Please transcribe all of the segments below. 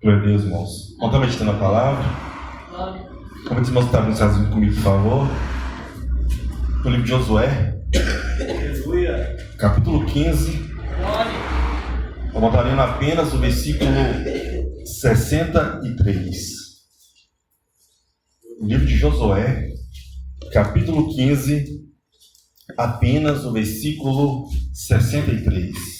Glória a Deus, irmãos. Vamos estar meditando a palavra. Como os irmãos estavam junto comigo, por favor. No livro de Josué, capítulo 15. Vamos estar lendo apenas o versículo 63. O livro de Josué, capítulo 15, apenas o versículo 63.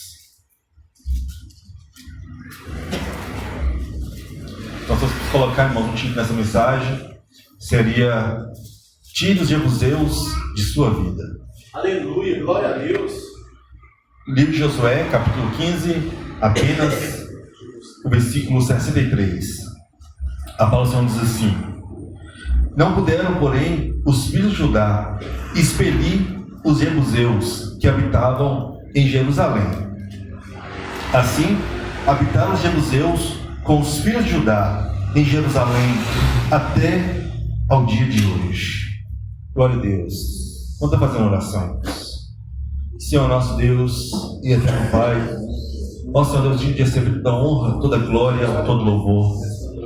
Então, se você colocar, irmãos, um título nessa mensagem, seria: tire os jebuseus de sua vida. Aleluia, glória a Deus. Livro de Josué, capítulo 15, apenas o versículo 63. A palavra do Senhor diz assim: não puderam, porém, os filhos de Judá expelir os jebuseus que habitavam em Jerusalém. Assim, habitaram os jebuseus com os filhos de Judá em Jerusalém até ao dia de hoje. Glória a Deus. Vamos estar fazendo oração. Senhor nosso Deus e eterno Pai, ó Senhor Deus, de receber toda honra, toda glória, todo louvor.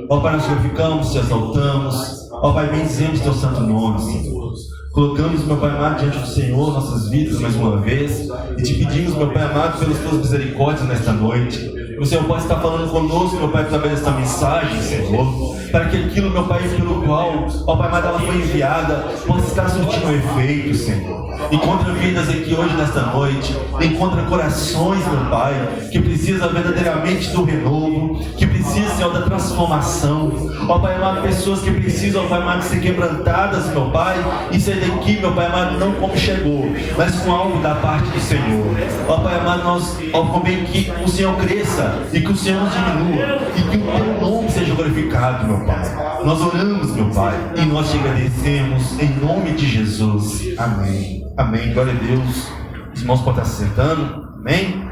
Ó Pai, nós glorificamos, te exaltamos. Ó Pai, bendizemos teu santo nome, Senhor. Colocamos, meu Pai amado, diante do Senhor nossas vidas mais uma vez e te pedimos, meu Pai amado, pelas tuas misericórdias nesta noite. O Senhor pode estar falando conosco, meu Pai, através desta mensagem, Senhor, para que aquilo, meu Pai, pelo qual, ó Pai amado, ela foi enviada, possa estar surtindo efeito, Senhor. Encontra vidas aqui hoje, nesta noite. Encontra corações, meu Pai, que precisam verdadeiramente do renovo, que precisam, Senhor, da transformação. Ó Pai amado, pessoas que precisam, ó Pai amado, ser quebrantadas, meu Pai, e sair daqui, meu Pai amado, não como chegou, mas com algo da parte do Senhor. Ó Pai amado, nós, ó, convém que o Senhor cresça e que o Senhor nos diminua e que o teu nome seja glorificado, meu Pai. Nós oramos, meu Pai, e nós te agradecemos em nome de Jesus. Amém. Amém. Glória a Deus. Os irmãos podem estar se sentando. Amém.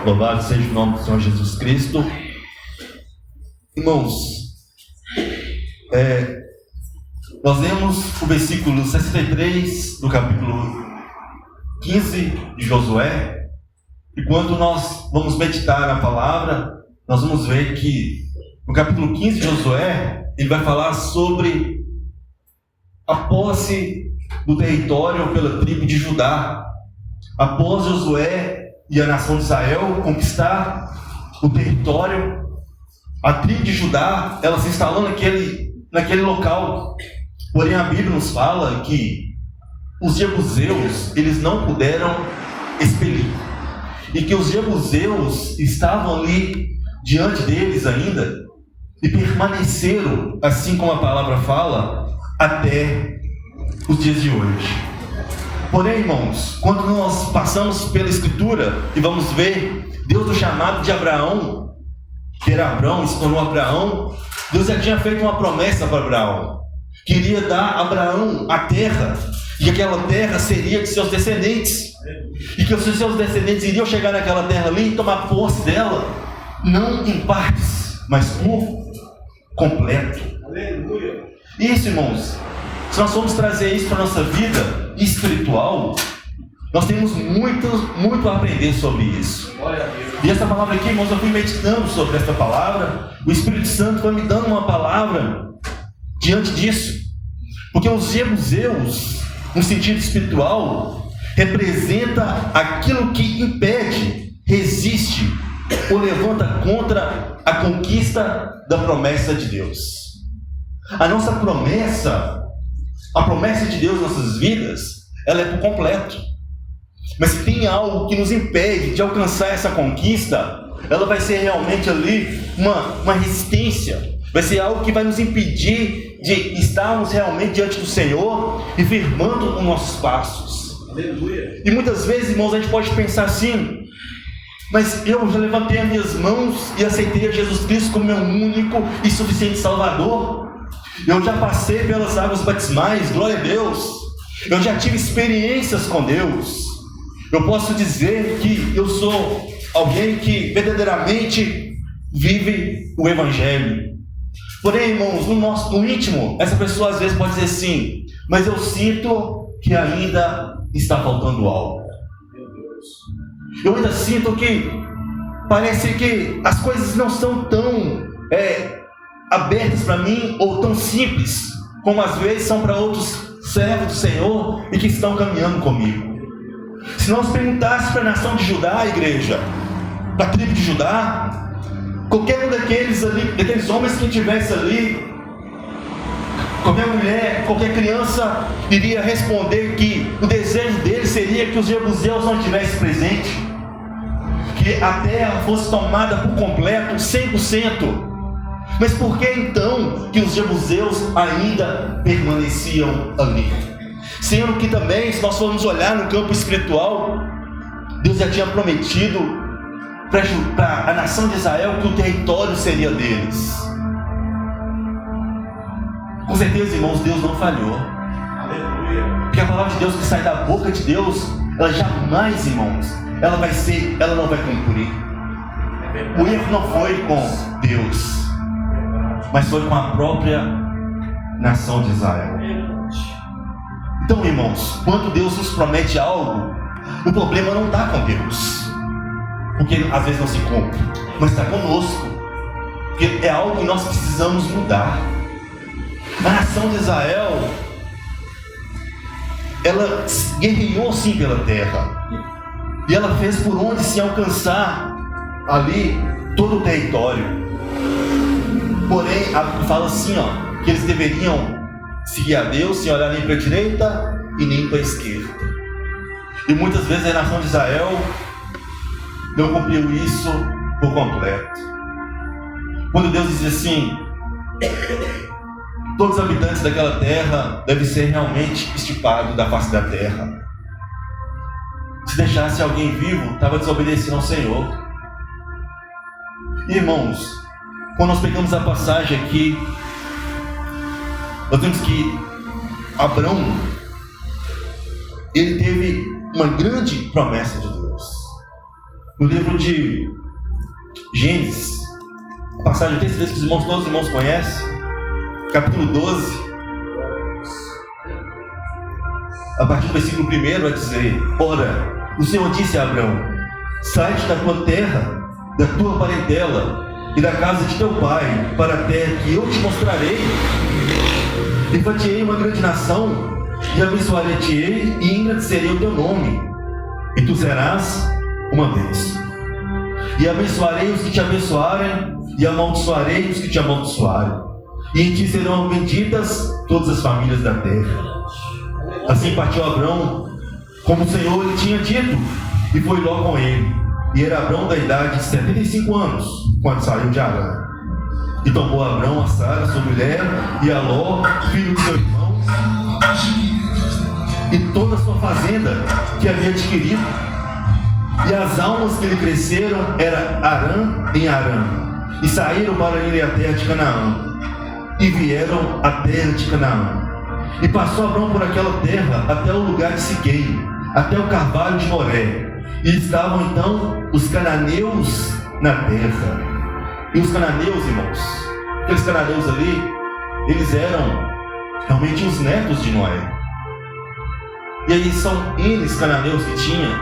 Louvado seja o nome do Senhor Jesus Cristo. Irmãos, nós lemos o versículo 63 do capítulo 15 de Josué. E quando nós vamos meditar na palavra, nós vamos ver que no capítulo 15 de Josué, ele vai falar sobre a posse do território pela tribo de Judá. Após Josué e a nação de Israel conquistar o território, a tribo de Judá, ela se instalou naquele local. Porém, a Bíblia nos fala que os jebuseus, eles não puderam expelir. E que os jebuseus estavam ali diante deles ainda e permaneceram, assim como a palavra fala, até os dias de hoje. Porém, irmãos, quando nós passamos pela Escritura e vamos ver Deus do chamado de Abraão, que era Abrão e se tornou Abraão, Deus já tinha feito uma promessa para Abraão. Queria dar a Abraão a terra, e aquela terra seria de seus descendentes. E que os seus descendentes iriam chegar naquela terra ali e tomar posse dela, não em partes, mas por completo. Aleluia. Isso, irmãos, se nós formos trazer isso para a nossa vida espiritual, nós temos muito a aprender sobre isso. E essa palavra aqui, irmãos, eu fui meditando sobre essa palavra. O Espírito Santo foi me dando uma palavra diante disso. Porque os jebuseus, no sentido espiritual, representa aquilo que impede, resiste ou levanta contra a conquista da promessa de Deus. A nossa promessa, a promessa de Deus em nossas vidas, ela é por completo. Mas se tem algo que nos impede de alcançar essa conquista, ela vai ser realmente ali uma resistência. Vai ser algo que vai nos impedir de estarmos realmente diante do Senhor e firmando os nossos passos. Aleluia. E muitas vezes, irmãos, a gente pode pensar assim: mas eu já levantei as minhas mãos e aceitei a Jesus Cristo como meu único e suficiente Salvador. Eu já passei pelas águas batismais, glória a Deus. Eu já tive experiências com Deus. Eu posso dizer que eu sou alguém que verdadeiramente vive o Evangelho. Porém, irmãos, no íntimo, essa pessoa às vezes pode dizer assim: mas eu sinto que ainda está faltando algo. Eu ainda sinto que parece que as coisas não são tão abertas para mim, ou tão simples, como às vezes são para outros servos do Senhor e que estão caminhando comigo. Se nós perguntássemos para a nação de Judá, a igreja, para a tribo de Judá, qualquer um daqueles homens que estivesse ali, qualquer mulher, qualquer criança, iria responder que o desejo deles seria que os jebuseus não estivessem presentes, que a terra fosse tomada por completo, 100%. Mas por que então que os jebuseus ainda permaneciam ali? Sendo que também, se nós formos olhar no campo espiritual, Deus já tinha prometido para a nação de Israel que o território seria deles. Com certeza, irmãos, Deus não falhou. Aleluia. Porque a palavra de Deus que sai da boca de Deus, ela jamais, irmãos, ela não vai cumprir. O erro não foi com Deus, mas foi com a própria nação de Israel. Então, irmãos, quando Deus nos promete algo, o problema não está com Deus, porque às vezes não se cumpre, mas está conosco, porque é algo que nós precisamos mudar. A nação de Israel, ela guerreou sim pela terra, e ela fez por onde se alcançar ali todo o território. Porém, fala assim, que eles deveriam seguir a Deus sem olhar nem para a direita e nem para a esquerda. E muitas vezes a nação de Israel não cumpriu isso por completo. Quando Deus diz assim: todos os habitantes daquela terra devem ser realmente extirpados da face da terra. Se deixasse alguém vivo, estava desobedecendo ao Senhor. Irmãos, quando nós pegamos a passagem aqui, nós vemos que Abrão, ele teve uma grande promessa de Deus. No livro de Gênesis, a passagem que todos os irmãos conhecem, capítulo 12, a partir do versículo 1 vai dizer: ora, o Senhor disse a Abrão: sai-te da tua terra, da tua parentela e da casa de teu pai, para a terra que eu te mostrarei. E far-te-ei uma grande nação, e abençoarei-te-ei, e engrandecerei o teu nome, e tu serás uma bênção. E abençoarei os que te abençoarem, e amaldiçoarei os que te amaldiçoarem, e em ti serão benditas todas as famílias da terra. Assim partiu Abrão, como o Senhor lhe tinha dito, e foi Ló com ele. E era Abrão da idade de 75 anos, quando saiu de Arã. E tomou Abrão a Sara, sua mulher, e a Ló, filho de seu irmão, e toda a sua fazenda que havia adquirido. E as almas que lhe cresceram era Arã em Arã. E saíram para ir à terra de Canaã. E vieram à terra de Canaã. E passou Abrão por aquela terra até o lugar de Siquém, até o carvalho de Moré. E estavam então os cananeus na terra. E os cananeus, irmãos, aqueles cananeus ali, eles eram realmente os netos de Noé. E aí são eles, cananeus, que tinha,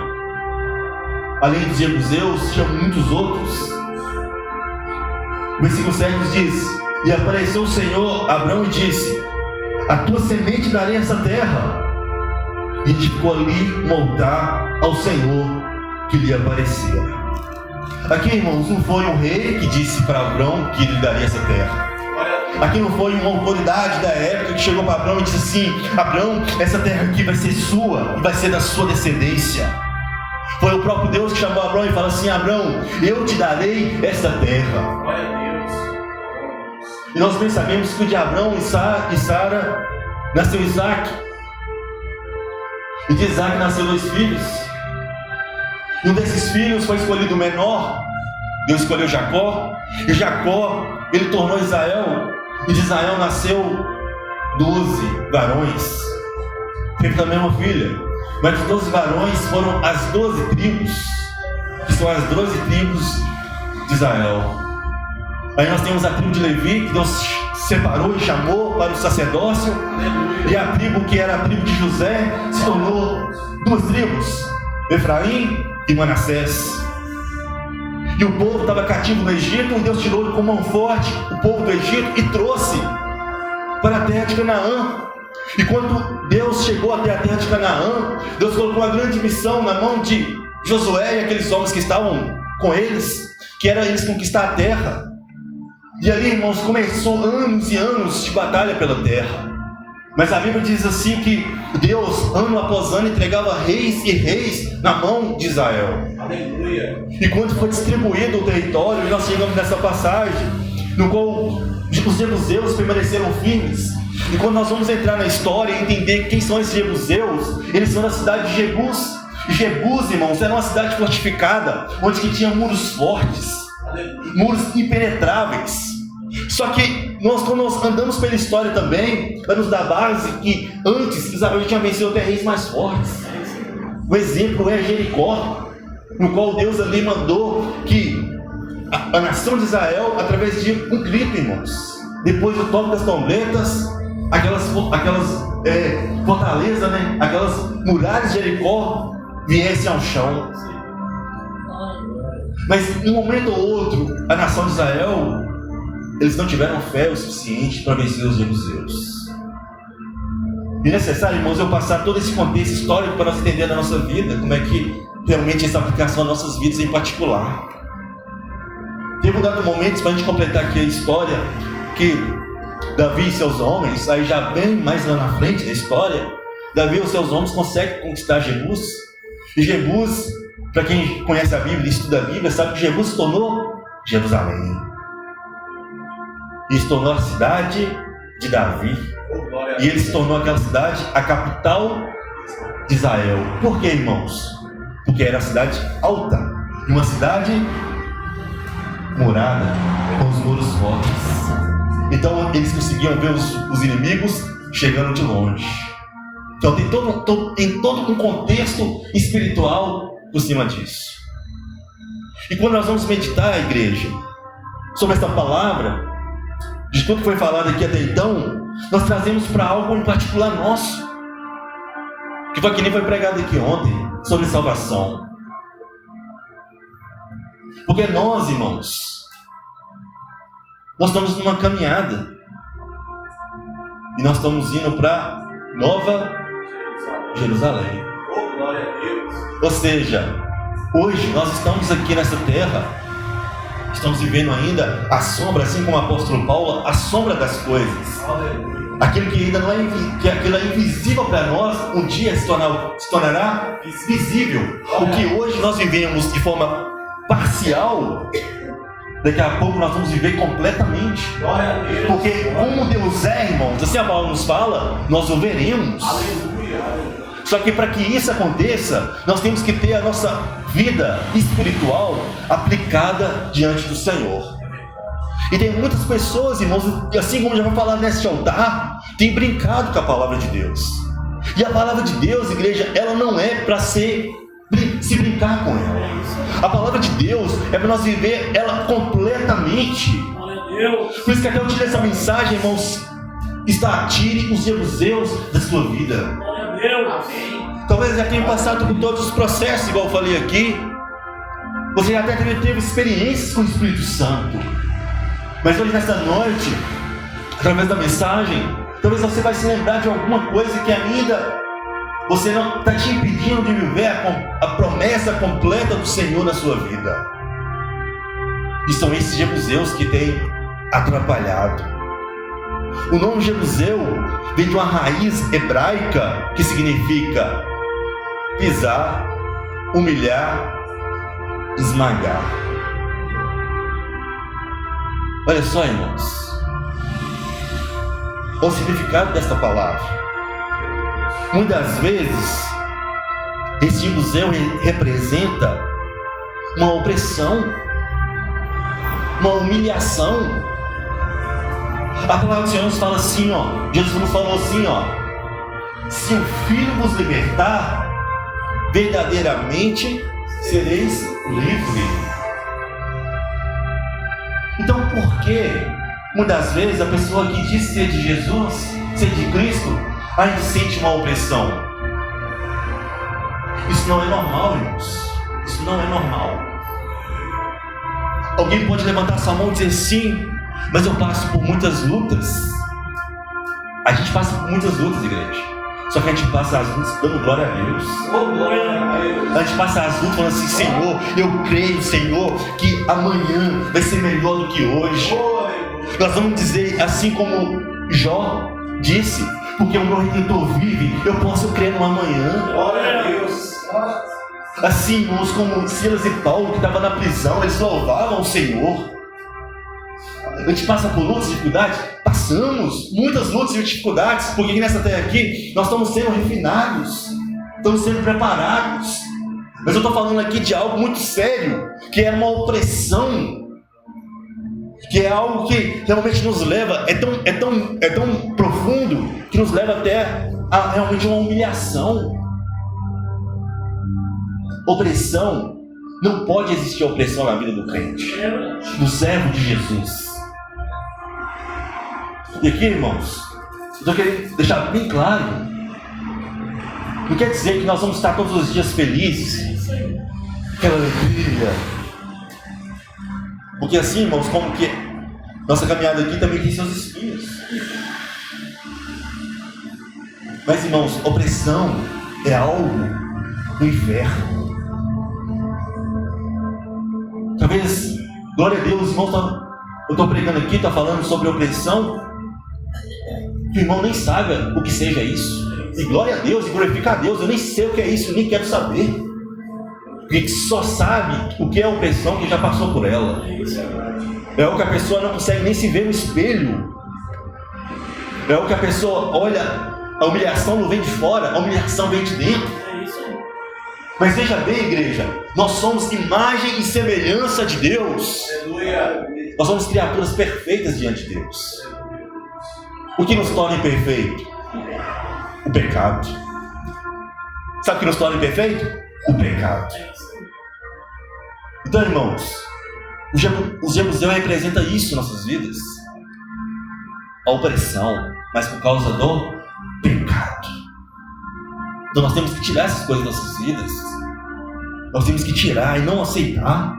além dos jebuseus, tinham muitos outros. O versículo 7 diz: e apareceu o Senhor a Abrão e disse: a tua semente darei essa terra. E edificou ali um altar ao Senhor que lhe aparecera. Aqui, irmãos, não foi um rei que disse para Abrão que lhe daria essa terra. Aqui não foi uma autoridade da época que chegou para Abrão e disse assim: Abrão, essa terra aqui vai ser sua e vai ser da sua descendência. Foi o próprio Deus que chamou Abrão e falou assim: Abrão, eu te darei essa terra. Glória a Deus. E nós bem sabemos que de Abrão e Sara nasceu Isaac. E de Isaac nasceu 2 filhos. E um desses filhos foi escolhido o menor. Deus escolheu Jacó. E Jacó, ele tornou Israel. E de Israel nasceu 12 varões. Teve também uma filha. Mas os 12 varões foram as 12 tribos, que são as 12 tribos de Israel. Aí nós temos a tribo de Levi, que Deus separou e chamou para o sacerdócio. E a tribo que era a tribo de José se tornou 2 tribos, Efraim e Manassés. E o povo estava cativo no Egito, e Deus tirou com mão forte o povo do Egito e trouxe para a terra de Canaã. E quando Deus chegou até a terra de Canaã, Deus colocou uma grande missão na mão de Josué e aqueles homens que estavam com eles, que era eles conquistar a terra. E ali, irmãos, começou anos e anos de batalha pela terra. Mas a Bíblia diz assim que Deus, ano após ano, entregava reis e reis na mão de Israel. Aleluia. E quando foi distribuído o território, nós chegamos nessa passagem, no qual os jebuseus permaneceram firmes. E quando nós vamos entrar na história e entender quem são esses jebuseus, eles são da cidade de Jebus. Jebus, irmãos, era uma cidade fortificada, onde que tinha muros fortes, muros impenetráveis. Só que quando nós andamos pela história também, vai nos dar base que antes Israel tinha vencido até reis mais fortes. O exemplo é Jericó, no qual Deus ali mandou que a nação de Israel, através de um grito, irmãos, depois do toque das trombetas, aquelas fortalezas, né? Aquelas muralhas de Jericó viessem ao chão. Mas em um momento ou outro, a nação de Israel, eles não tiveram fé o suficiente para vencer os jebuseus. E é necessário, irmãos, eu passar todo esse contexto histórico para nós entender na nossa vida, como é que realmente essa aplicação nas nossas vidas em particular. Teve um dado momento, para a gente completar aqui a história, que Davi e seus homens, aí já bem mais lá na frente da história, Davi e os seus homens conseguem conquistar Jebus. E Jebus, para quem conhece a Bíblia e estuda a Bíblia, sabe que Jebus se tornou Jerusalém. E se tornou a cidade de Davi. E ele se tornou aquela cidade a capital de Israel. Por quê, irmãos? Porque era a cidade alta, uma cidade murada, com os muros fortes. Então eles conseguiam ver os inimigos chegando de longe. Então tem todo um contexto espiritual por cima disso. E quando nós vamos meditar, igreja, sobre essa palavra, de tudo que foi falado aqui até então, nós trazemos para algo em particular nosso, que foi que nem foi pregado aqui ontem, sobre salvação. Porque nós, irmãos, nós estamos numa caminhada, e nós estamos indo para Nova Jerusalém. Oh, glória a Deus. Ou seja, hoje nós estamos aqui nessa terra, estamos vivendo ainda a sombra, assim como o apóstolo Paulo, a sombra das coisas. Aleluia. Aquilo que ainda não é, que aquilo é invisível para nós, um dia se tornará visível. O que hoje nós vivemos de forma parcial, daqui a pouco nós vamos viver completamente. Glória a Deus. Porque como Deus é, irmãos, assim a palavra nos fala, nós o veremos. Aleluia. Só que para que isso aconteça, nós temos que ter a nossa vida espiritual aplicada diante do Senhor. E tem muitas pessoas, irmãos, assim como já vai falar neste altar, tem brincado com a palavra de Deus. E a palavra de Deus, igreja, ela não é para se brincar com ela. A palavra de Deus é para nós viver ela completamente. Por isso que até eu tirei essa mensagem, irmãos, está: tire os jebuseus da sua vida. Talvez já tenha passado por todos os processos, igual eu falei aqui. Você até teve experiências com o Espírito Santo. Mas hoje, nessa noite, através da mensagem, talvez você vai se lembrar de alguma coisa que ainda você não está te impedindo de viver a promessa completa do Senhor na sua vida. E são esses jebuseus que têm atrapalhado. O nome Jebuseu vem de uma raiz hebraica que significa pisar, humilhar, esmagar. Olha só, irmãos, o significado desta palavra. Muitas vezes esse Jebuseu representa uma opressão, uma humilhação. A palavra do Senhor nos fala assim, ó. Jesus nos falou assim, ó: se o Filho vos libertar, verdadeiramente sereis livres. Então, por que muitas vezes a pessoa que diz ser de Jesus, ser de Cristo, ainda sente uma opressão? Isso não é normal, irmãos. Isso não é normal. Alguém pode levantar sua mão e dizer sim, mas eu passo por muitas lutas. A gente passa por muitas lutas, igreja. Só que a gente passa as lutas dando glória a Deus. A gente passa as lutas falando assim: Senhor, eu creio, Senhor, que amanhã vai ser melhor do que hoje. Nós vamos dizer assim como Jó disse: porque o meu Redentor vive, eu posso crer no amanhã. Glória a Deus. Assim, irmãos, como Silas e Paulo, que estavam na prisão, eles louvavam o Senhor. A gente passa por lutas e dificuldades? Passamos muitas lutas e dificuldades, porque nessa terra aqui nós estamos sendo refinados, estamos sendo preparados. Mas eu estou falando aqui de algo muito sério, que é uma opressão, que é algo que realmente nos leva, é tão profundo, que nos leva até a realmente uma humilhação. Opressão, não pode existir opressão na vida do crente, do servo de Jesus. E aqui, irmãos, eu estou querendo deixar bem claro, não quer dizer que nós vamos estar todos os dias felizes, aquela alegria, porque assim, irmãos, como que nossa caminhada aqui também tem seus espinhos. Mas, irmãos, opressão é algo do inferno. Talvez, glória a Deus, irmãos, eu estou pregando aqui, estou falando sobre opressão, que o irmão nem sabe o que seja isso. E glória a Deus, e glorifica a Deus. Eu nem sei o que é isso, nem quero saber. Porque só sabe o que é opressão que já passou por ela. É o que a pessoa não consegue nem se ver no espelho. É o que a pessoa olha, a humilhação não vem de fora, a humilhação vem de dentro. Mas veja bem, igreja, nós somos imagem e semelhança de Deus. Nós somos criaturas perfeitas diante de Deus. O que nos torna imperfeito? O pecado. Sabe o que nos torna imperfeito? O pecado. Então, irmãos, o Jebuseu representa isso em nossas vidas. A opressão, mas por causa do pecado. Então nós temos que tirar essas coisas das nossas vidas. Nós temos que tirar e não aceitar.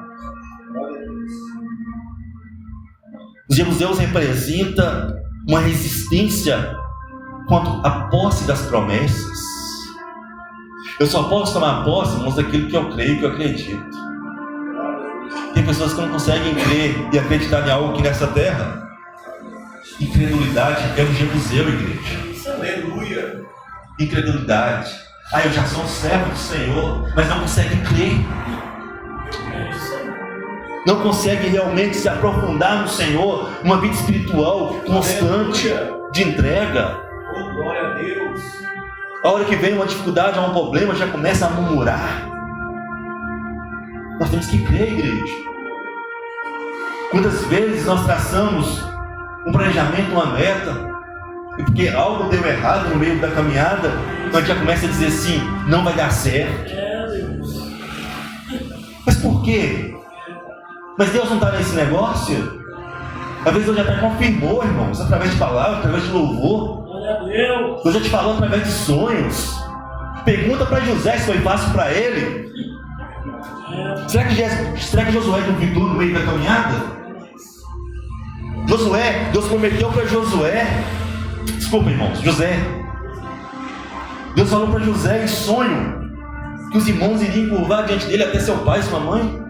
Os Jebuseus representam uma resistência quanto à posse das promessas. Eu só posso tomar posse, irmãos, daquilo que eu creio, que eu acredito. Tem pessoas que não conseguem crer e acreditar em algo aqui nessa terra. Incredulidade é o Jebuseu, igreja. Aleluia. Incredulidade. Eu já sou um servo do Senhor, mas não consegue crer. Não consegue realmente se aprofundar no Senhor, uma vida espiritual constante, de entrega. Oh, glória a Deus. A hora que vem uma dificuldade, um problema, já começa a murmurar. Nós temos que crer, igreja. Quantas vezes nós traçamos um planejamento, uma meta, e porque algo deu errado no meio da caminhada, nós já começa a dizer assim: não vai dar certo. Mas por quê? Mas Deus não está nesse negócio? Às vezes Deus já até confirmou, irmãos, através de palavras, através de louvor. Deus já te falou através de sonhos. Pergunta para José se foi fácil para ele. Será que Josué duvidou no meio da caminhada? Deus prometeu para Josué. Desculpa, irmãos, José. Deus falou para José em sonho que os irmãos iriam curvar diante dele até seu pai e sua mãe.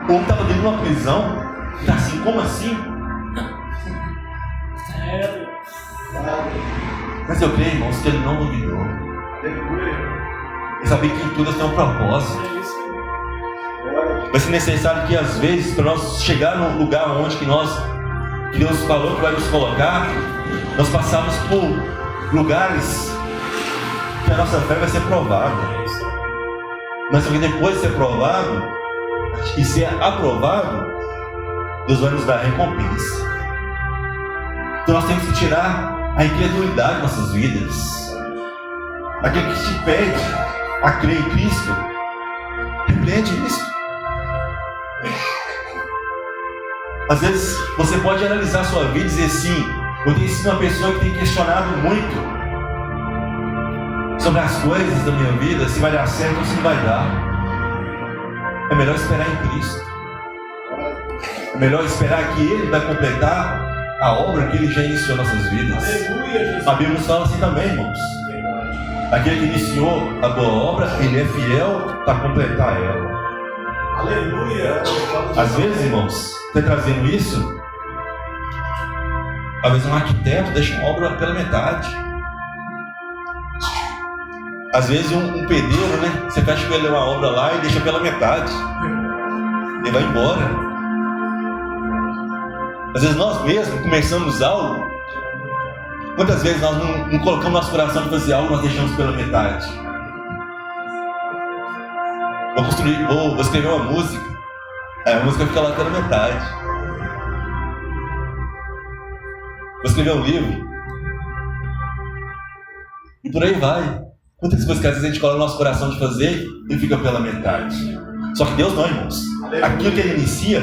O homem estava dentro de uma prisão. Está assim, como assim? Mas eu creio, irmãos, que ele não duvidou. Ele sabia que em tudo tem um propósito. Vai ser necessário que às vezes, para nós chegar no lugar onde que Deus falou que vai nos colocar, nós passamos por lugares que a nossa fé vai ser provada. Mas depois de ser provado e ser aprovado, Deus vai nos dar a recompensa. Então nós temos que tirar a incredulidade de nossas vidas. Aquele que te pede a crer em Cristo, repreende isso. Às vezes você pode analisar a sua vida e dizer assim: eu tenho sido uma pessoa que tem questionado muito sobre as coisas da minha vida, se vai dar certo ou se não vai dar. É melhor esperar em Cristo. É melhor esperar que Ele vai completar a obra que Ele já iniciou em nossas vidas. Aleluia, Jesus. A Bíblia nos fala assim também, irmãos. Aquele que iniciou a boa obra, Ele é fiel para completar ela. Aleluia. Às vezes, irmãos, você trazendo isso, às vezes um arquiteto deixa uma obra pela metade. Às vezes um pedreiro, né? Você fecha com ele uma obra lá e deixa pela metade. Ele vai embora. Às vezes nós mesmos começamos algo. Quantas vezes nós não colocamos nosso coração para fazer algo e nós deixamos pela metade? Vou escrever uma música. Aí a música fica lá pela metade. Vou escrever um livro. E por aí vai. Quantas coisas que às vezes a gente coloca no nosso coração de fazer e fica pela metade. Só que Deus não, irmãos. Aquilo que Ele inicia,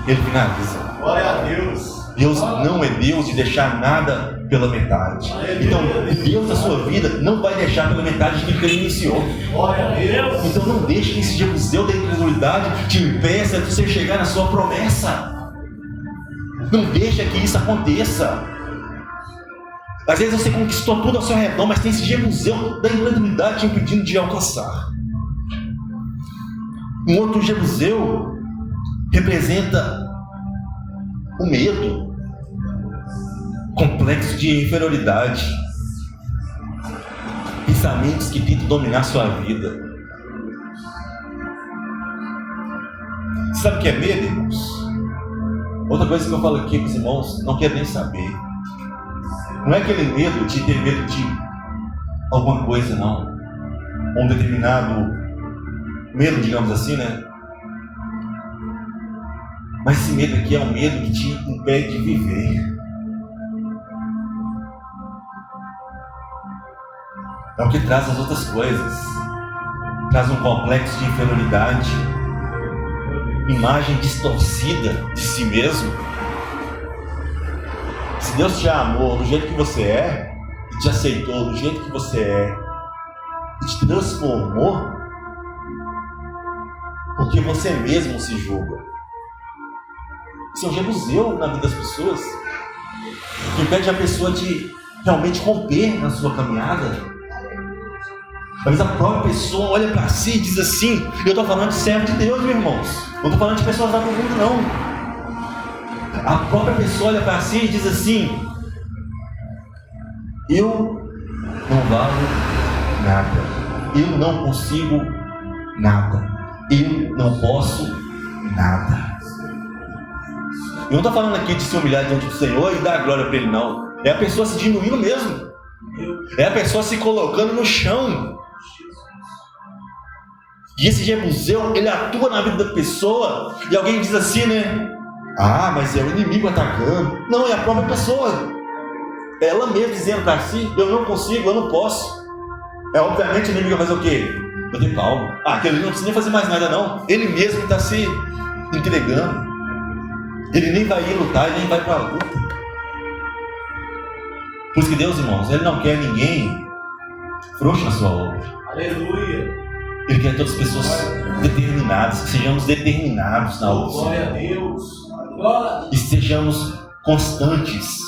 Ele finaliza. Glória a Deus. Deus não é Deus de deixar nada pela metade. Então, Deus na sua vida não vai deixar pela metade aquilo que Ele iniciou. Glória a Deus. Então não deixe que esse jebuseu da incredulidade te impeça de você chegar na sua promessa. Não deixe que isso aconteça. Às vezes você conquistou tudo ao seu redor, mas tem esse jebuseu da incredulidade te impedindo de alcançar. Um outro jebuseu representa o medo, complexo de inferioridade, pensamentos que tentam dominar sua vida. Você sabe o que é medo, irmãos? Outra coisa que eu falo aqui para os irmãos, não quero nem saber. Não é aquele medo de ter medo de alguma coisa, não. Um determinado medo, digamos assim, né? Mas esse medo aqui é um medo que te impede de viver. É o que traz as outras coisas. Traz um complexo de inferioridade, imagem distorcida de si mesmo. Se Deus te amou do jeito que você é, e te aceitou do jeito que você é, e te transformou, porque você mesmo se julga. Isso é um jebuseu na vida das pessoas, que impede a pessoa de realmente romper na sua caminhada. Mas a própria pessoa olha para si e diz assim, eu estou falando de servo de Deus, meus irmãos, não estou falando de pessoas lá do mundo, não. A própria pessoa olha para si e diz assim, eu não valho nada, eu não consigo nada, eu não posso nada. Eu não estou falando aqui de se humilhar diante do Senhor e dar glória para Ele, não. É a pessoa se diminuindo mesmo. É a pessoa se colocando no chão. E esse jebuseu, ele atua na vida da pessoa. E alguém diz assim, né? Ah, mas é o inimigo atacando. Não, é a própria pessoa. É ela mesma dizendo para si, eu não consigo, eu não posso. É obviamente o inimigo vai fazer o quê? Bater palma. Ah, aquele não precisa nem fazer mais nada, não. Ele mesmo está se entregando. Ele nem vai ir lutar, ele nem vai para a luta. Por isso que Deus, irmãos, Ele não quer ninguém frouxo na sua obra. Aleluia. Ele quer todas as pessoas determinadas, que sejamos determinados na obra. Glória a Deus. E sejamos constantes,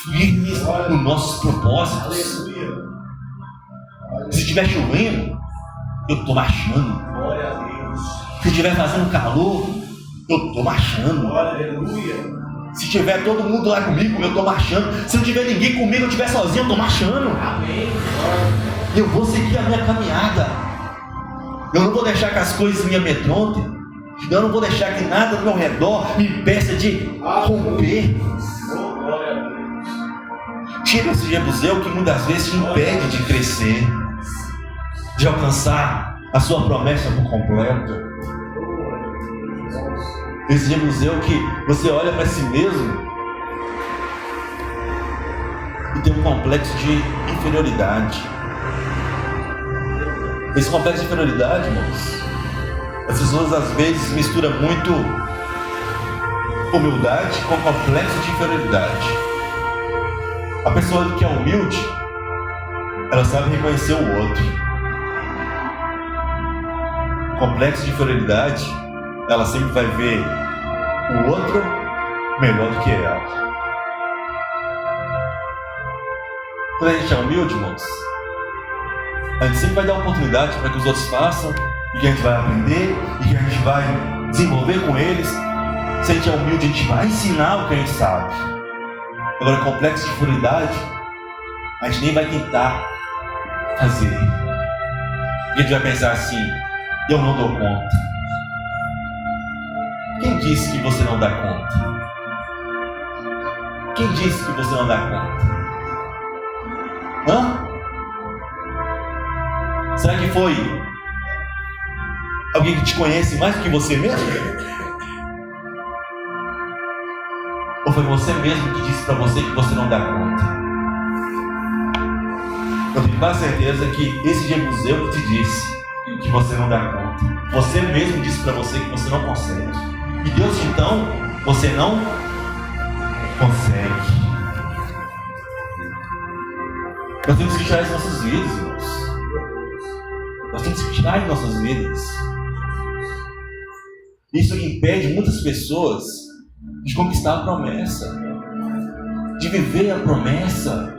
firmes nos nossos propósitos. Aleluia. Se estiver chovendo, eu estou marchando. Glória a Deus. Se estiver fazendo calor, eu estou marchando. Aleluia. Se tiver todo mundo lá comigo, eu estou marchando. Se não tiver ninguém comigo, eu estiver sozinho, eu estou marchando. Amém. Eu vou seguir a minha caminhada. Eu não vou deixar que as coisas me amedrontem. Eu não vou deixar que nada ao meu redor me impeça de romper. Oh, glória a Deus. Tira esse jebuseu que muitas vezes te impede de crescer, de alcançar a sua promessa por completo. Esse jebuseu que você olha para si mesmo e tem um complexo de inferioridade. Esse complexo de inferioridade, irmãos, as pessoas às vezes misturam muito humildade com complexo de inferioridade. A pessoa que é humilde, ela sabe reconhecer o outro. Complexo de inferioridade ela sempre vai ver o outro melhor do que ela. Quando a gente é humilde, irmãos, a gente sempre vai dar oportunidade para que os outros façam, e que a gente vai aprender, e que a gente vai desenvolver com eles. Se a gente é humilde, a gente vai ensinar o que a gente sabe. Agora, complexo de inferioridade, a gente nem vai tentar fazer. E a gente vai pensar assim: eu não dou conta. Quem disse que você não dá conta? Quem disse que você não dá conta? Hã? Será que foi alguém que te conhece mais do que você mesmo? Ou foi você mesmo que disse para você que você não dá conta? Eu tenho quase certeza que esse Jebuseu que te disse que você não dá conta. Você mesmo disse para você que você não consegue. E Deus, então, você não consegue. Nós temos que tirar as nossas vidas, irmãos. Nós temos que tirar as nossas vidas. Isso impede muitas pessoas de conquistar a promessa, de viver a promessa.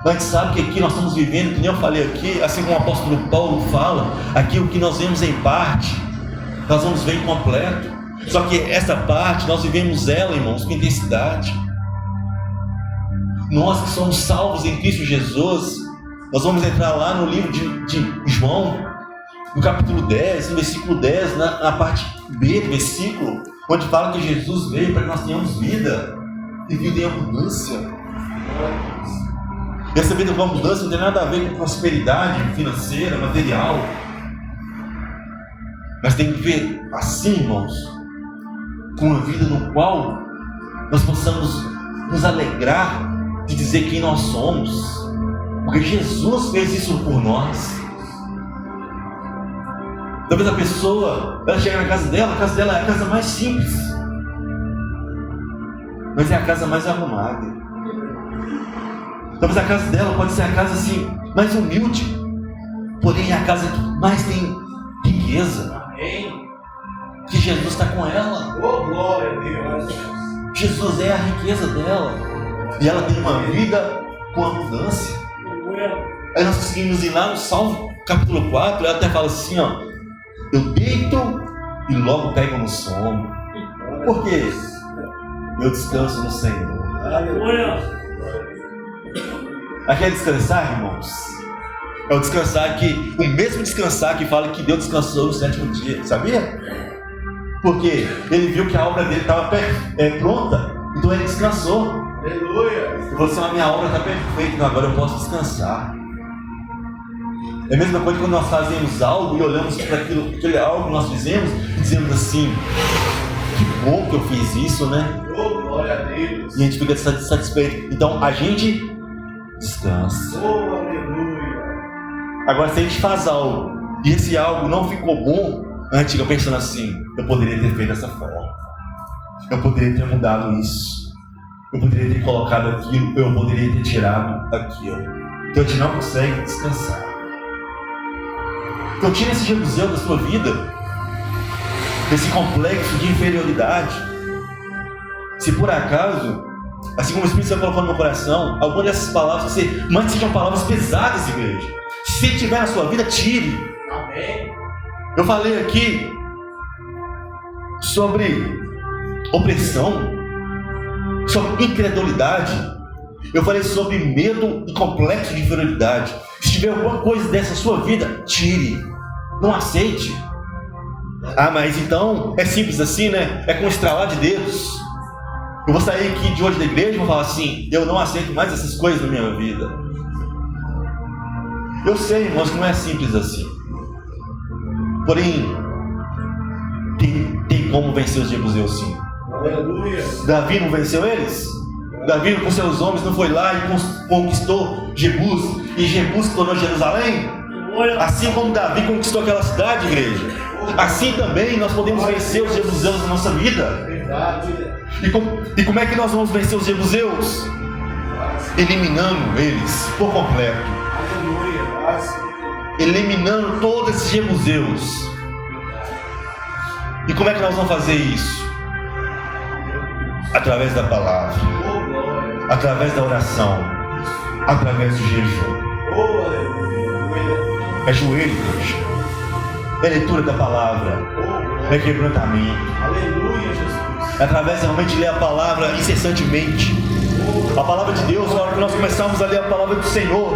A gente sabe que aqui nós estamos vivendo, que nem eu falei aqui, assim como o apóstolo Paulo fala, aqui o que nós vemos em parte, nós vamos ver incompleto. Só que essa parte, nós vivemos ela, irmãos, com intensidade. Nós que somos salvos em Cristo Jesus, nós vamos entrar lá no livro de João, no capítulo 10, no versículo 10, na parte B do versículo, onde fala que Jesus veio para que nós tenhamos vida, e vida em abundância. E essa vida com abundância não tem nada a ver com prosperidade financeira, material. Mas tem que ver assim, irmãos, com uma vida no qual nós possamos nos alegrar de dizer quem nós somos, porque Jesus fez isso por nós. Talvez a pessoa, ela chega na casa dela, a casa dela é a casa mais simples, mas é a casa mais arrumada. Talvez a casa dela pode ser a casa assim, mais humilde, porém é a casa que mais tem riqueza. Amém. Que Jesus está com ela. Oh, glória a Deus. Jesus é a riqueza dela. E ela tem uma vida com abundância. Aí nós conseguimos ir lá no Salmo capítulo 4, ela até fala assim, ó: eu deito e logo pego no sono. Por quê? Eu descanso no Senhor. Aleluia. Aqui é descansar, irmãos, é o descansar que, o mesmo descansar que fala que Deus descansou no 7º dia, sabia? Porque ele viu que a obra dele estava pronta, então ele descansou. Aleluia. Ele falou assim: a minha obra está perfeita, então agora eu posso descansar. É a mesma coisa quando nós fazemos algo e olhamos para aquele algo que nós fizemos e dizemos assim: que bom que eu fiz isso, né? Oh, glória a Deus. E a gente fica satisfeito. Então a gente descansa. Oh, aleluia. Agora, se a gente faz algo e esse algo não ficou bom, a gente fica pensando assim: eu poderia ter feito dessa forma, eu poderia ter mudado isso, eu poderia ter colocado aquilo, eu poderia ter tirado aquilo. Então a gente não consegue descansar. Então tira esse Jebuseu da sua vida, desse complexo de inferioridade. Se por acaso, assim como o Espírito Santo colocou no meu coração, algumas dessas palavras, mas sejam palavras pesadas, igreja. Se tiver na sua vida, tire. Amém. Eu falei aqui sobre opressão, sobre incredulidade. Eu falei sobre medo e complexo de inferioridade. Se tiver alguma coisa dessa na sua vida, tire. Não aceite. Ah, mas então é simples assim, né? É com um estralar de dedos. Eu vou sair aqui de hoje da igreja e vou falar assim: eu não aceito mais essas coisas na minha vida. Eu sei, irmãos, que não é simples assim. Porém, tem como vencer os Jebuseus, sim. Aleluia. Davi não venceu eles? Davi com seus homens não foi lá e conquistou Jebus, e Jebus se tornou Jerusalém? Assim como Davi conquistou aquela cidade, igreja, assim também nós podemos vencer os Jebuseus na nossa vida. Verdade. E como é que nós vamos vencer os Jebuseus? Eliminando eles por completo. Aleluia. Eliminando todos esses Jebuseus. E como é que nós vamos fazer isso? Através da palavra, Oh, glória. através da oração, através do jejum. Oh, aleluia. É joelho, igreja. É leitura da palavra. Oh, glória. É quebrantamento. Aleluia, Jesus. É através realmente de ler a palavra incessantemente. A palavra de Deus, na hora que nós começarmos a ler a palavra do Senhor,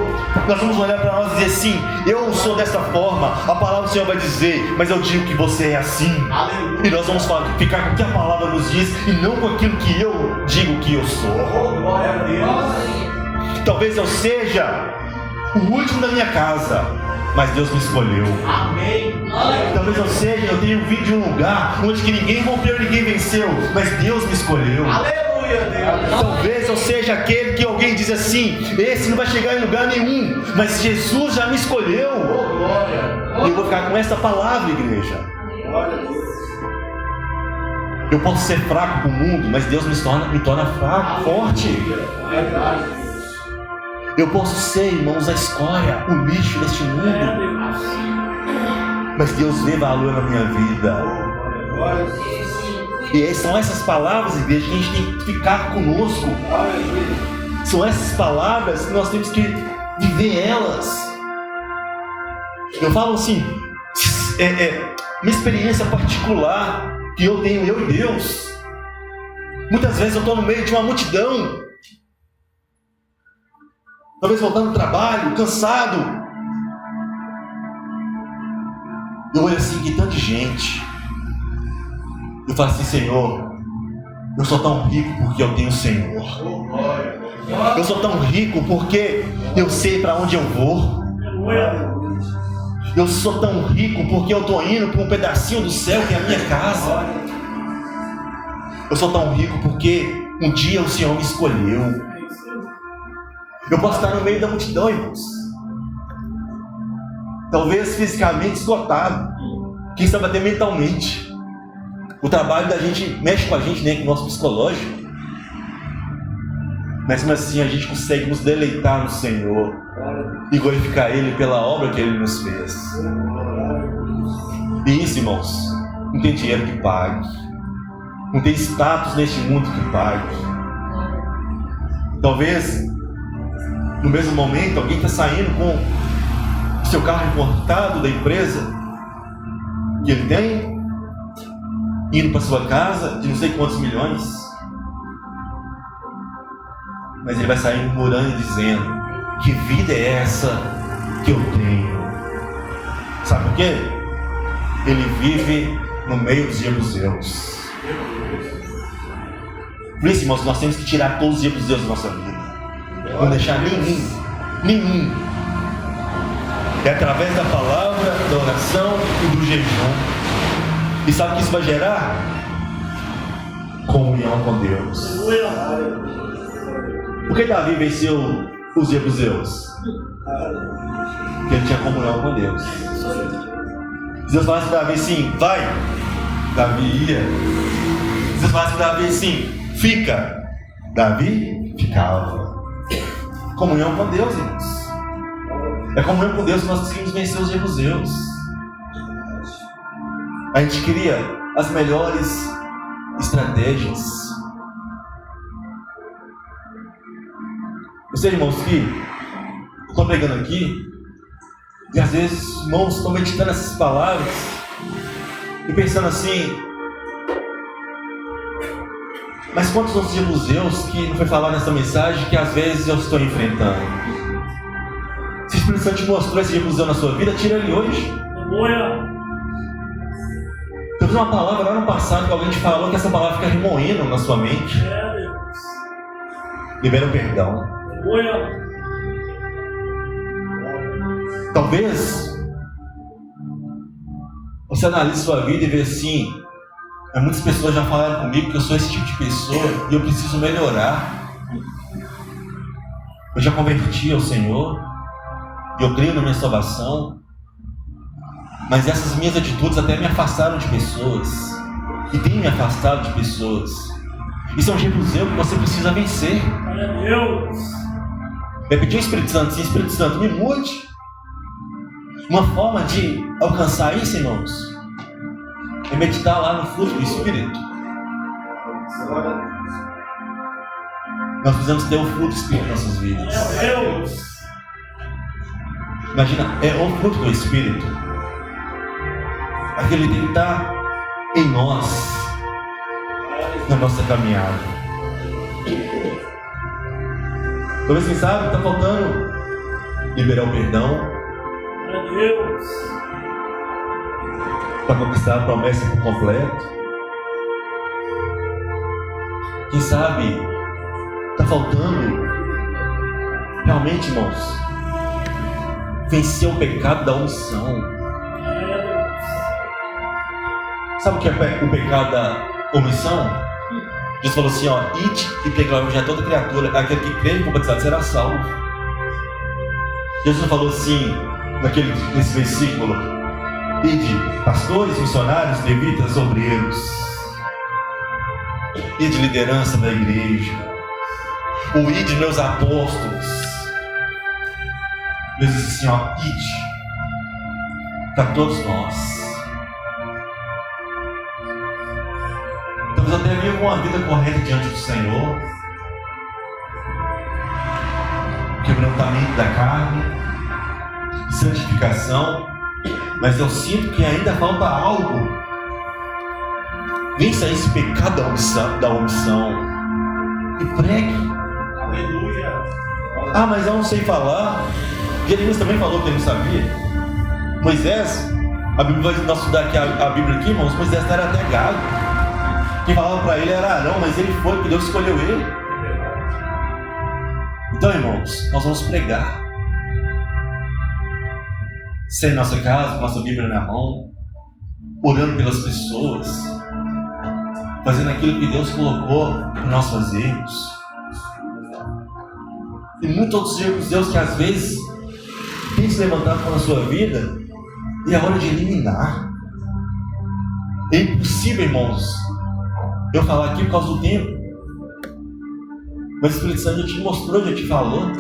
nós vamos olhar para nós e dizer assim: eu sou dessa forma, a palavra do Senhor vai dizer, mas eu digo que você é assim. Aleluia. E nós vamos ficar com o que a palavra nos diz e não com aquilo que eu digo que eu sou. Oh, glória a Deus. Talvez eu seja o último da minha casa, mas Deus me escolheu. Amém. Talvez eu tenha vindo de um lugar onde que ninguém rompeu, ninguém venceu, mas Deus me escolheu. Aleluia, Deus. Talvez eu seja aquele que alguém diz assim: esse não vai chegar em lugar nenhum, mas Jesus já me escolheu. Oh, glória. E eu vou ficar com essa palavra, igreja. Glória a Deus. Eu posso ser fraco com o mundo, mas Deus me torna fraco, forte. Verdade. Eu posso ser, irmãos, a escória, o lixo deste mundo, mas Deus vê valor na minha vida. Glória a Deus. E são essas palavras, igreja, que a gente tem que ficar conosco. Aleluia. São essas palavras que nós temos que viver elas. Eu falo assim, uma experiência particular que eu tenho, eu e Deus. Muitas vezes eu estou no meio de uma multidão, talvez voltando do trabalho, cansado. Eu olho assim, que tanta gente. Eu falo assim: Senhor, eu sou tão rico porque eu tenho o Senhor. Oh, glória. Eu sou tão rico porque eu sei para onde eu vou. Eu sou tão rico porque eu estou indo para um pedacinho do céu que é a minha casa. Eu sou tão rico porque um dia o Senhor me escolheu. Eu posso estar no meio da multidão, irmãos, talvez fisicamente esgotado, quem sabe até mentalmente. O trabalho da gente mexe com a gente, né, com o nosso psicológico. Mas mesmo assim a gente consegue nos deleitar no Senhor e glorificar Ele pela obra que Ele nos fez. E isso, irmãos, não tem dinheiro que pague, não tem status neste mundo que pague. Talvez no mesmo momento alguém está saindo com o seu carro importado da empresa que ele tem, indo para sua casa de não sei quantos milhões, mas ele vai sair murmurando e dizendo: que vida é essa que eu tenho? Sabe por quê? Ele vive no meio dos jebuseus. Por isso, irmãos, nós temos que tirar todos os jebuseus da nossa vida, não deixar nenhum. É através da palavra, da oração e do jejum. E sabe o que isso vai gerar? Comunhão com Deus. Por que Davi venceu os jebuseus? Porque ele tinha comunhão com Deus. Deus falasse para Davi assim: vai. Davi ia. Deus falasse para Davi assim: fica. Davi ficava. Comunhão com Deus, irmãos. É comunhão com Deus que nós conseguimos vencer os jebuseus. A gente cria as melhores estratégias. Eu sei, irmãos, que eu estou pregando aqui e às vezes os irmãos estão meditando essas palavras e pensando assim: mas quantos outros jebuseus que não foi falar nessa mensagem que às vezes eu estou enfrentando? Se o Espírito Santo te mostrou esse jebuseu na sua vida, tira ele hoje. Eu fiz uma palavra lá no passado que alguém te falou que essa palavra fica remoendo na sua mente. Libera o perdão. Talvez você analise sua vida e veja assim: muitas pessoas já falaram comigo que eu sou esse tipo de pessoa e eu preciso melhorar. Eu já converti ao Senhor e eu creio na minha salvação, mas essas minhas atitudes até me afastaram de pessoas e têm me afastado de pessoas. Isso é um jebuseu que você precisa vencer. Vai pedir ao Espírito Santo assim: Espírito Santo, me mude. Uma forma de alcançar isso, irmãos, é meditar lá no fruto do Espírito. Nós precisamos ter o fruto do Espírito em nossas vidas. Meu Deus. Imagina, é o fruto do Espírito. Aquele tem que estar em nós, na nossa caminhada. Talvez, quem sabe, está faltando liberar o perdão Meu Deus. para conquistar a promessa por completo. Quem sabe está faltando realmente, irmãos, vencer o pecado da omissão. Sabe o que é o pecado da omissão? Jesus falou assim, ó, ide e pregai o evangelho a toda criatura, aquele que crê e for batizado será salvo. Jesus falou assim, nesse versículo, ide, pastores, missionários, levitas, obreiros, ide liderança da igreja, o ide meus apóstolos. Jesus disse assim, ó, ide para todos nós. Talvez até viva uma vida correta diante do Senhor, quebrantamento da carne, santificação, mas eu sinto que ainda falta algo. Vença esse pecado da omissão e pregue. Aleluia. Ah, mas eu não sei falar. Jeremias também falou que ele não sabia. Moisés, a Bíblia vai nós estudar aqui a Bíblia aqui, irmãos. Moisés era até galo. Quem falava para ele era Arão, mas ele foi, porque Deus escolheu ele. Então, irmãos, nós vamos pregar. Sem nossa casa, nossa Bíblia na mão, orando pelas pessoas, fazendo aquilo que Deus colocou para nós fazermos. E muitos outros erros, Deus, que às vezes tem se levantado na sua vida e é hora de eliminar. É impossível, irmãos, eu falar aqui por causa do tempo, mas o Espírito Santo já te mostrou, já te falou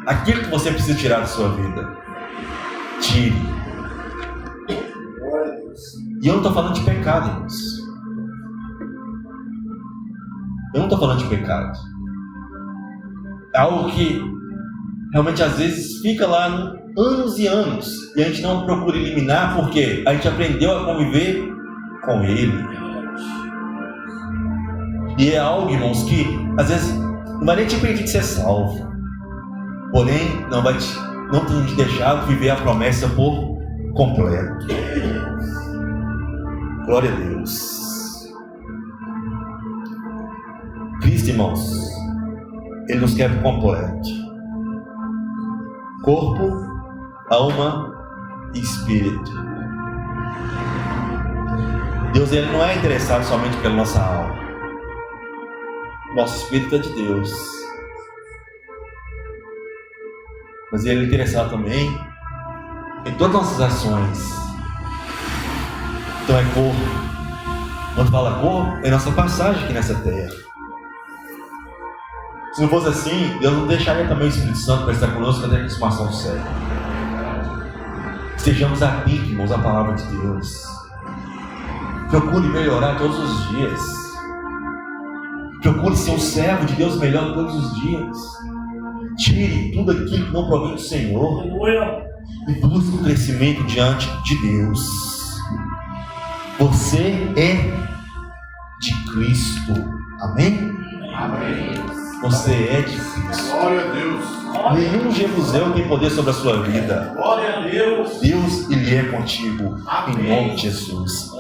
aquilo que você precisa tirar da sua vida. Tire. E eu não estou falando de pecado, irmãos. Eu não estou falando de pecado. É algo que realmente às vezes fica lá anos e anos e a gente não procura eliminar porque a gente aprendeu a conviver com ele. E é algo, irmãos, que às vezes não vai nem te impedir de ser salvo, porém não vai te deixar viver a promessa por completo. Glória a Deus. Cristo, irmãos, Ele nos quer por completo. Corpo, alma e espírito. Deus, Ele não é interessado somente pela nossa alma. Nosso espírito é de Deus. Mas Ele é interessado também em todas as nossas ações. Então é corpo. Quando fala corpo, é nossa passagem aqui nessa terra. Se não fosse assim, Deus não deixaria também o Espírito Santo para estar conosco até a consumação do século. Sejamos atentos, irmãos, à palavra de Deus. Procure melhorar todos os dias. Procure ser um servo de Deus melhor todos os dias. Tire tudo aquilo que não provém do Senhor e busque o crescimento diante de Deus. Você é de Cristo. Amém? Amém. Você é de Cristo. Glória a Deus. Nenhum jebuseu tem poder sobre a sua vida. Glória a Deus. Deus, Ele é contigo. Amém. Em nome de Jesus.